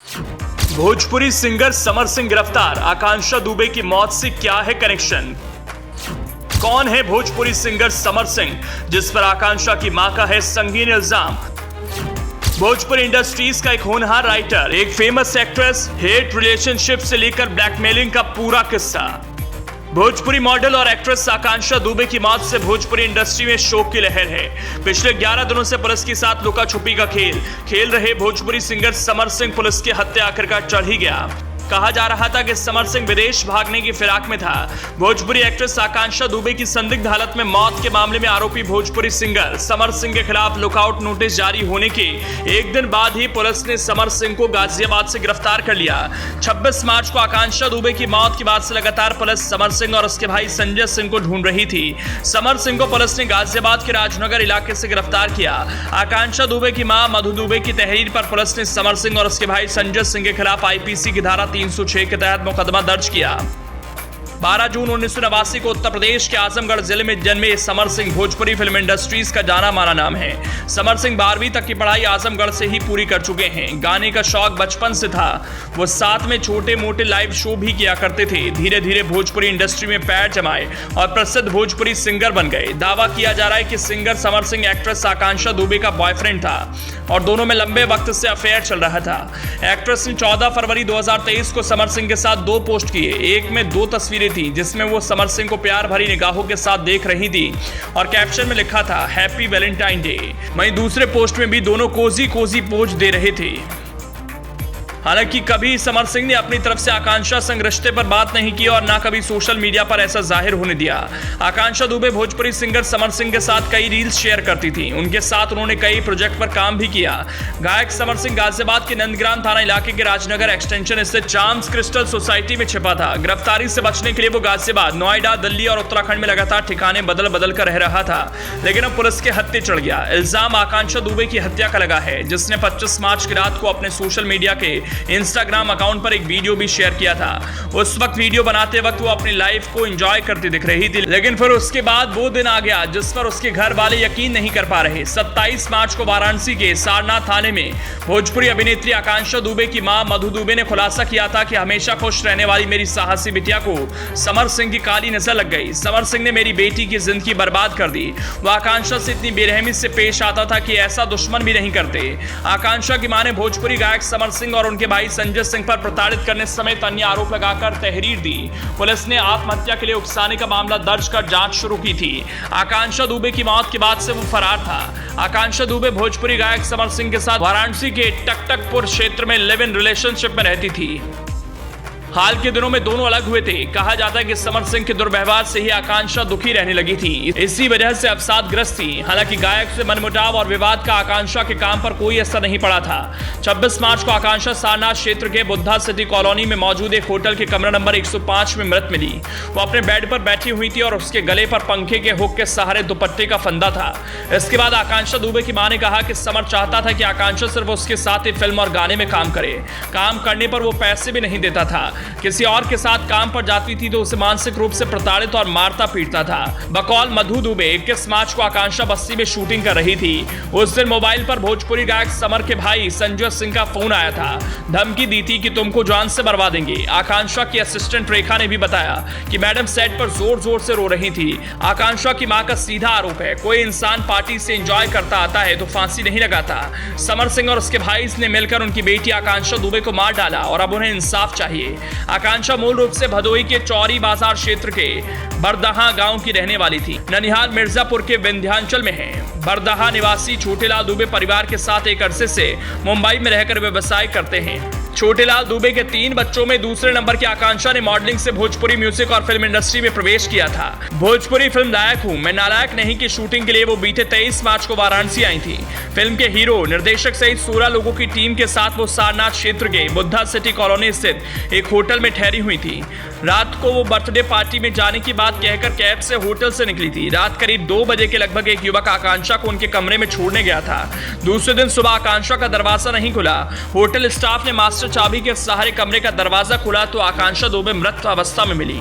Bhojpuri singer Samar Singh गिरफ्तार, आकांक्षा दुबे की मौत से क्या है कनेक्शन? कौन है भोजपुरी सिंगर समर सिंह जिस पर आकांक्षा की मां का है संगीन इल्जाम? भोजपुरी इंडस्ट्रीज का एक होनहार राइटर, एक फेमस एक्ट्रेस, हेट रिलेशनशिप से लेकर ब्लैकमेलिंग का पूरा किस्सा। भोजपुरी मॉडल और एक्ट्रेस आकांक्षा दुबे की मौत से भोजपुरी इंडस्ट्री में शोक की लहर है। पिछले 11 दिनों से पुलिस के साथ लुका छुपी का खेल रहे भोजपुरी सिंगर समर सिंह पुलिस की हत्या आखिरकार चढ़ ही गया। कहा जा रहा था कि समर सिंह विदेश भागने की फिराक में था। भोजपुरी एक्ट्रेस आकांक्षा दुबे की संदिग्ध हालत में मौत के मामले में आरोपी भोजपुरी सिंगर समर सिंह के खिलाफ लुकआउट नोटिस जारी होने के एक दिन बाद ही पुलिस ने समर सिंह को गाजियाबाद से गिरफ्तार कर लिया। 26 मार्च को आकांक्षा दुबे की मौत के बाद से लगातार पुलिस समर सिंह और उसके भाई संजय सिंह को ढूंढ रही थी। समर सिंह को पुलिस ने गाजियाबाद के राजनगर इलाके से गिरफ्तार किया। आकांक्षा दुबे की मां मधु दुबे की तहरीर पर पुलिस ने समर सिंह और उसके भाई संजय सिंह के खिलाफ आईपीसी की धारा 306 के तहत मुकदमा दर्ज किया। 12 जून 1989 को उत्तर प्रदेश के आजमगढ़ जिले में जन्मे समर सिंह भोजपुरी फिल्म इंडस्ट्रीज का जाना माना नाम है। समर सिंह 12वीं तक की पढ़ाई आजमगढ़ से ही पूरी कर चुके हैं। गाने का शौक बचपन से था। वो साथ में छोटे मोटे लाइव शो भी किया करते थे। धीरे धीरे भोजपुरी इंडस्ट्री में पैर जमाए और प्रसिद्ध भोजपुरी सिंगर बन गए। दावा किया जा रहा है कि सिंगर समर सिंह एक्ट्रेस आकांक्षा दुबे का बॉयफ्रेंड था और दोनों में लंबे वक्त से अफेयर चल रहा था। एक्ट्रेस ने 14 फरवरी 2023 को समर सिंह के साथ 2 पोस्ट किए। एक में 2 तस्वीरें थी जिसमें वो समर सिंह को प्यार भरी निगाहों के साथ देख रही थी और कैप्शन में लिखा था हैप्पी वैलेंटाइन डे। वहीं दूसरे पोस्ट में भी दोनों कोजी पोज दे रहे थे। हालांकि कभी समर सिंह ने अपनी तरफ से आकांक्षा संग रिश्ते पर बात नहीं की और ना कभी सोशल मीडिया पर ऐसा जाहिर होने दिया। आकांक्षा दुबे भोजपुरी सिंगर समर सिंह के साथ कई रील्स शेयर करती थी। उनके साथ उन्होंने कई प्रोजेक्ट पर काम भी किया। गायक समर सिंह गाजियाबाद के नंदग्राम थाना इलाके के राजनगर एक्सटेंशन स्थित चाम्स क्रिस्टल सोसाइटी में छिपा था। गिरफ्तारी से बचने के लिए वो गाजियाबाद, नोएडा, दिल्ली और उत्तराखंड में लगातार ठिकाने बदल कर रह रहा था, लेकिन अब पुलिस के हत्थे चढ़ गया। इल्जाम आकांक्षा दुबे की हत्या का लगा है, जिसने 25 मार्च की रात को अपने सोशल मीडिया के इंस्टाग्राम अकाउंट पर एक वीडियो भी शेयर किया था। उस वक्त वीडियो बनाते वक्त वो अपनी लाइफ को एंजॉय करती दिख रही थी, लेकिन फिर उसके बाद वो दिन आ गया जिस पर उसके घर वाले यकीन नहीं कर पा रहे। 27 मार्च को वाराणसी के सारनाथ थाने में भोजपुरी अभिनेत्री आकांक्षा दुबे की मां मधु दुबे ने खुलासा किया था कि हमेशा खुश रहने वाली मेरी साहसी बिटिया को समर सिंह की काली नजर लग गई। समर सिंह ने मेरी बेटी की जिंदगी बर्बाद कर दी। वह आकांक्षा से इतनी बेरहमी से पेश आता था कि ऐसा दुश्मन भी नहीं करते। आकांक्षा की मां ने भोजपुरी गायक समर सिंह और उनके भाई संजय सिंह पर प्रताड़ित करने समेत अन्य आरोप लगाकर तहरीर दी। पुलिस ने आत्महत्या के लिए उकसाने का मामला दर्ज कर जांच शुरू की थी। आकांक्षा दुबे की मौत के बाद से वो फरार था। आकांक्षा दुबे भोजपुरी गायक समर सिंह के साथ वाराणसी के टकटकपुर क्षेत्र में लिव इन रिलेशनशिप में रहती थी। हाल के दिनों में दोनों अलग हुए थे। कहा जाता है कि समर सिंह के दुर्व्यवहार से ही आकांक्षा दुखी रहने लगी थी, इसी वजह से अवसादग्रस्त थी। हालांकि गायक से मनमुटाव और विवाद का आकांक्षा के काम पर कोई असर नहीं पड़ा था। 26 मार्च को आकांक्षा सारनाथ क्षेत्र के बुद्धा सिटी कॉलोनी में मौजूद एक होटल के कमरा नंबर 105 में मृत मिली। वो अपने बेड पर बैठी हुई थी और उसके गले पर पंखे के हुक के सहारे दुपट्टे का फंदा था। इसके बाद आकांक्षा दुबे की मां ने कहा कि समर चाहता था कि आकांक्षा सिर्फ उसके साथ ही फिल्म और गाने में काम करे। काम करने पर वो पैसे भी नहीं देता था। किसी और के साथ काम पर जाती थी तो उसे मानसिक रूप से प्रताड़ित और मारता पीटता था। बकौल मधु दुबे 21 मार्च को आकांक्षा बस्ती में शूटिंग कर रही थी। उस दिन मोबाइल पर भोजपुरी गायक समर के भाई संजय सिंह का फोन आया था। धमकी दी थी कि तुमको जान से मरवा देंगे। आकांक्षा की असिस्टेंट रेखा ने भी बताया कि मैडम सेट पर जोर जोर से रो रही थी। आकांक्षा की मां का सीधा आरोप है, कोई इंसान पार्टी से एंजॉय करता आता है तो फांसी नहीं लगाता। समर सिंह और उसके भाई ने मिलकर उनकी बेटी आकांक्षा दुबे को मार डाला और अब उन्हें इंसाफ चाहिए। आकांक्षा मूल रूप से भदोई के चौरी बाजार क्षेत्र के बरदहा गांव की रहने वाली थी। ननिहाल मिर्जापुर के विंध्याचल में है। बरदहा निवासी छोटेलाल दुबे परिवार के साथ एक अरसे से मुंबई में रहकर व्यवसाय करते हैं। छोटेलाल दुबे के 3 बच्चों में दूसरे नंबर की आकांक्षा ने मॉडलिंग से भोजपुरी म्यूजिक और फिल्म इंडस्ट्री में प्रवेश किया था। भोजपुरी फिल्म लायक हूं मैं नालायक नहीं की शूटिंग के लिए वो बीते 23 मार्च को वाराणसी आई थी। फिल्म के हीरो, निर्देशक सहित 16 लोगों की टीम के साथ वो सारनाथ क्षेत्र के बुद्धा सिटी कॉलोनी स्थित एक होटल में ठहरी हुई थी। रात को वो बर्थडे पार्टी में जाने की बात कहकर कैब से होटल से निकली थी। रात करीब 2 बजे के लगभग एक युवक आकांक्षा को उनके कमरे में छोड़ने गया था। दूसरे दिन सुबह आकांक्षा का दरवाजा नहीं खुला। होटल स्टाफ ने मास्टर चाबी के सहारे कमरे का दरवाजा खुला तो आकांक्षा दुबे मृत अवस्था में मिली।